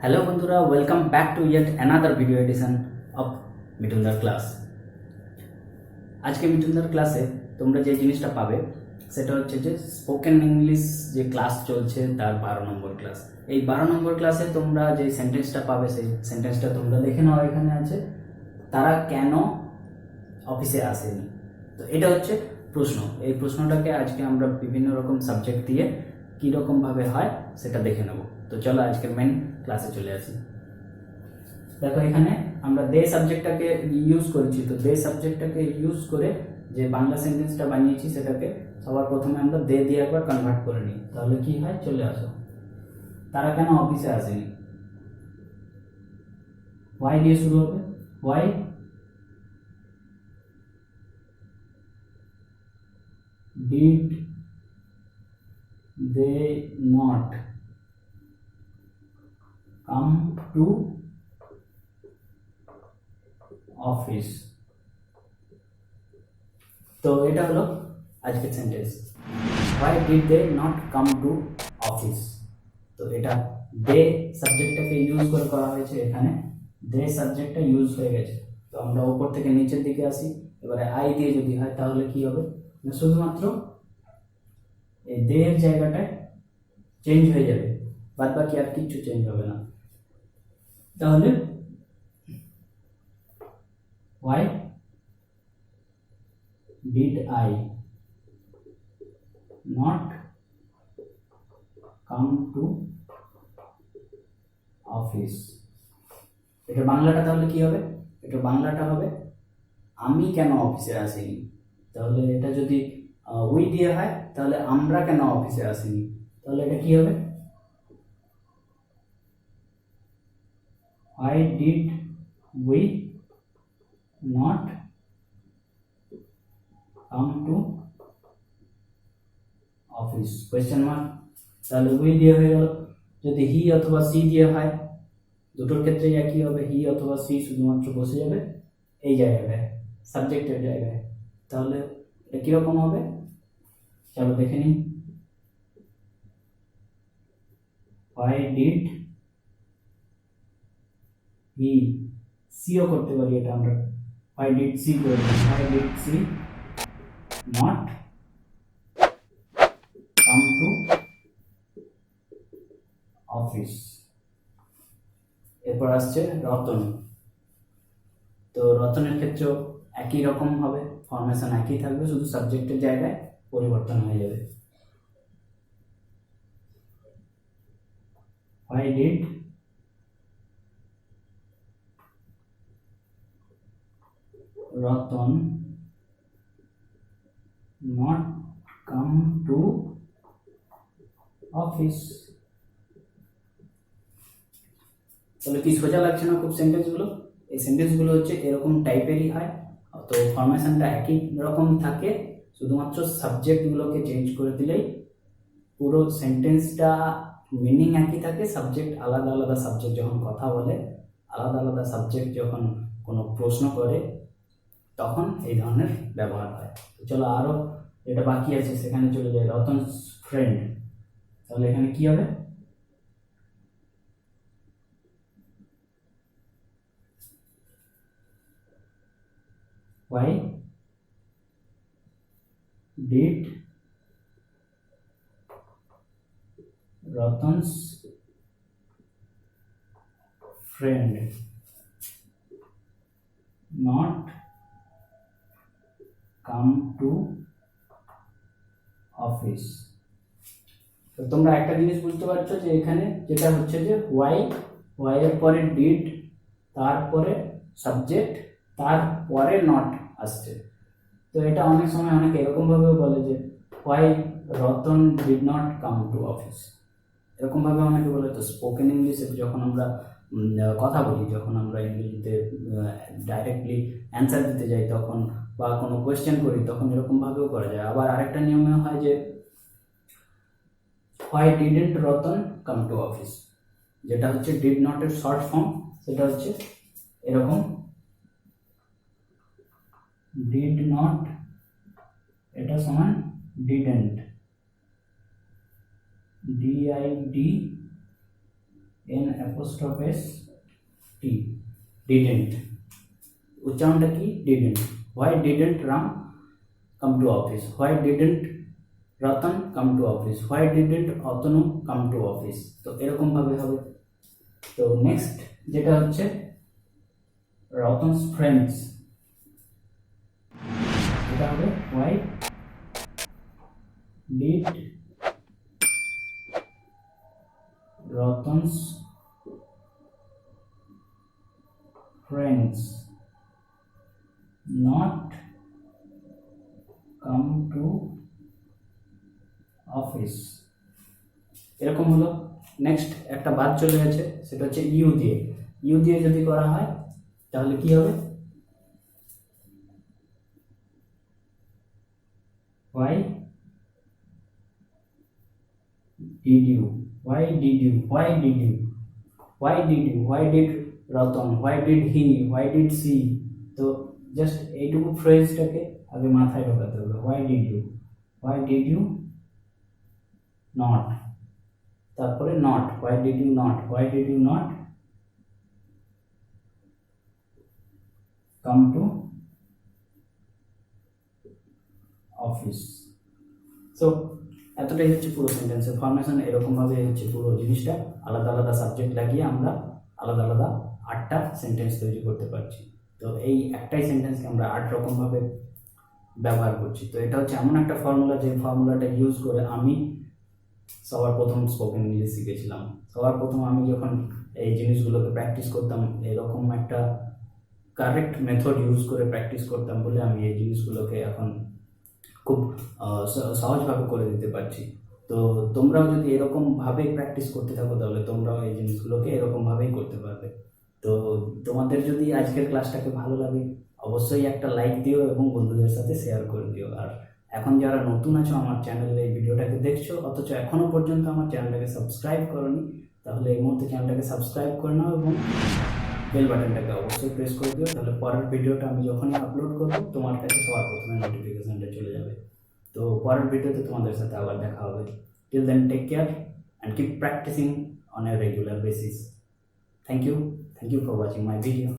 Hello বন্ধুরা, welcome back to yet another video edition of Mithun দার class. আজকে মিঠুন দার ক্লাসে তোমরা যে জিনিসটা পাবে সেটা হচ্ছে যে স্পোকেন ইংলিশ যে ক্লাস চলছে তার 12 নম্বর ক্লাস। এই 12 নম্বর ক্লাসে তোমরা যে সেন্টেন্সটা পাবে সেই সেন্টেন্সটা তোমরা দেখে নাও। এখানে আছে তারা কেন অফিসে আসেনি। তো এটা হচ্ছে প্রশ্ন। এই প্রশ্নটাকে আজকে আমরা বিভিন্ন রকম সাবজেক্ট দিয়ে কীরকমভাবে হয় সেটা দেখে নেব। তো চলো আজকের মেন ক্লাসে চলে আসি। দেখো এখানে আমরা দে সাবজেক্টটাকে ইউজ করেছি। তো দে সাবজেক্টটাকে ইউজ করে যে বাংলা সেন্টেন্সটা বানিয়েছি সেটাকে সবার প্রথমে আমরা দে দিয়ে একবার কনভার্ট করে নিই। তাহলে কি হয়, চলে আসো। তারা কেন অফিসে আসেনি, ওয়াই দিয়ে শুরু হবে। Why did they not come to office। তো এটা হলো আজকের sentence, why did they not come to office। তো এটা দে সাবজেক্টটাকে ইউজ করে করা হয়েছে। এখানে দে সাবজেক্টটা ইউজ হয়ে গেছে। তো আমরা উপর থেকে নিচের দিকে আসি। এবারে আই দিয়ে যদি হয় তাহলে কি হবে, শুধুমাত্র এই দে এর জায়গাটায় চেঞ্জ হয়ে যাবে, বাদ বাকি আর কিছু চেঞ্জ হবে না। তাহলে why did I not come to office। এটা বাংলাটা তাহলে কি হবে, এটা বাংলাটা হবে আমি কেন অফিসে আসিনি। তাহলে এটা যদি উই দিয়ে হয় তাহলে আমরা কেন অফিসে আসিনি। তাহলে এটা কি হবে, why did we not come to office question mark। তাহলে উই দিয়ে হয়ে গেল। যদি হি অথবা সি দিয়ে হয় দুটোর ক্ষেত্রে একই হবে, হি অথবা সি শুধুমাত্র বসে যাবে এই জায়গায় সাবজেক্টের জায়গায়। তাহলে এটা কিরকম হবে চলো দেখে নিই। why did he, সিও করতে পারি এটা আমরা, why did সি করব, why did she not come to office। এরপর আসছে রতন। তো রতনের ক্ষেত্রেও একই রকম হবে, ফরমেশন একই থাকবে, শুধু সাবজেক্টের জায়গায় পরিবর্তন হয়ে যাবে। why did Ratan not come to office। তাহলে কি সোজা লাগছে না খুব সেন্টেন্সগুলো। এই সেন্টেন্সগুলো হচ্ছে এরকম টাইপেরই হয়। তো ফরমেশনটা একই রকম থাকে, শুধুমাত্র সাবজেক্টগুলোকে চেঞ্জ করে দিলেই পুরো সেন্টেন্সটা মিনিং একই থাকে। সাবজেক্ট আলাদা আলাদা সাবজেক্ট যখন কথা বলে, আলাদা আলাদা সাবজেক্ট যখন কোনো প্রশ্ন করে তখন এই ধরনের ব্যবহার হয়। চলো আরও যেটা বাকি আছে সেখানে চলে যায়, রতন ফ্রেন্ড। তাহলে এখানে কি হবে, why did Ratan's friend not come to office। তো তোমরা একটা জিনিস বুঝতে পারছো যে এখানে যেটা হচ্ছে যে ওয়াই এর পরে ডিড, তারপরে সাবজেক্ট, তারপরে নট আসছে। তো এটা অনেক সময় অনেকে এরকমভাবেও বলে যে why Ratan did not come to office, এরকমভাবে অনেকে বলে। তো স্পোকেন ইংলিশে যখন আমরা কথা বলি, যখন আমরা ইংরেজিতে ডাইরেক্টলি অ্যান্সার দিতে যাই তখন, বা কোনো কোয়েশ্চেন করি তখন এরকমভাবেও করা যায়। আবার আরেকটা নিয়মে হয় যে why didn't Ratan come to office, যেটা হচ্ছে ডিড নট এর শর্ট ফর্ম। সেটা হচ্ছে এরকম, ডিড নট এটা সমান didn't, DID N apostrophe S T, didn't, উচ্চারণটা কি? didn't. Why didn't Ram come to office? Why didn't Ratan come to office? Why didn't Atanu come to office? তো এরকম ভাবে হবে। তো নেক্সট যেটা হচ্ছে রতনস ফ্রেন্ডস, এটা হবে why did Ratan's friends not come to office? এরকম হলো। নেক্সট একটা বাদ চলে গেছে, সেটা হচ্ছে ইউ দিয়ে। ইউ দিয়ে যদি করা হয় তাহলে কি হবে? why did you, why did you, why did you, why did you, why did Ratan, why did he, why did she? তো জাস্ট এইটুকু ফ্রেজটাকে আগে মাথায় ঢোকাতে হবে। why did you, why did you not, তারপরে not, why did you not, why did you not come to office? So এতটাই হচ্ছে পুরো সেন্টেন্সের ফরমেশন। এরকমভাবে হচ্ছে পুরো জিনিসটা, আলাদা আলাদা সাবজেক্ট লাগিয়ে আমরা আলাদা আলাদা 8টা সেন্টেন্স তৈরি করতে পারছি। তো এই একটাই সেন্টেন্সকে আমরা 8 রকমভাবে ব্যবহার করছি। তো এটা হচ্ছে এমন একটা ফর্মুলা, যে ফর্মুলাটা ইউজ করে আমি সবার প্রথম স্পোকেন ইংলিশ শিখেছিলাম। সবার প্রথম আমি যখন এই জিনিসগুলোকে প্র্যাকটিস করতাম, এরকম একটা কারেক্ট মেথড ইউজ করে প্র্যাকটিস করতাম বলে আমি এই জিনিসগুলোকে এখন খুব সহজভাবে করে দিতে পারছি। তো তোমরাও যদি এরকমভাবে প্র্যাকটিস করতে থাকো তাহলে তোমরাও এই জিনিসগুলোকে এরকমভাবেই করতে পারবে। তো তোমাদের যদি আজকের ক্লাসটাকে ভালো লাগে অবশ্যই একটা লাইক দিও এবং বন্ধুদের সাথে শেয়ার করে দিও। আর এখন যারা নতুন আছো আমার চ্যানেলে এই ভিডিওটাকে দেখছো অথচ এখনও পর্যন্ত আমার চ্যানেলটাকে সাবস্ক্রাইব করোনি, তাহলে এই মুহূর্তে চ্যানেলটাকে সাবস্ক্রাইব করে নাও এবং বেল বাটনটাকে অবশ্যই প্রেস করে দিও। তাহলে পরের ভিডিওটা আমি যখনই আপলোড করবো তোমার কাছে সবার প্রথমে নোটিফিকেশনটা চলে যাবে। তো পরের ভিডিওতে তোমাদের সাথে আবার দেখা হবে। Till then take care and keep practising on a regular basis. Thank you for watching my video.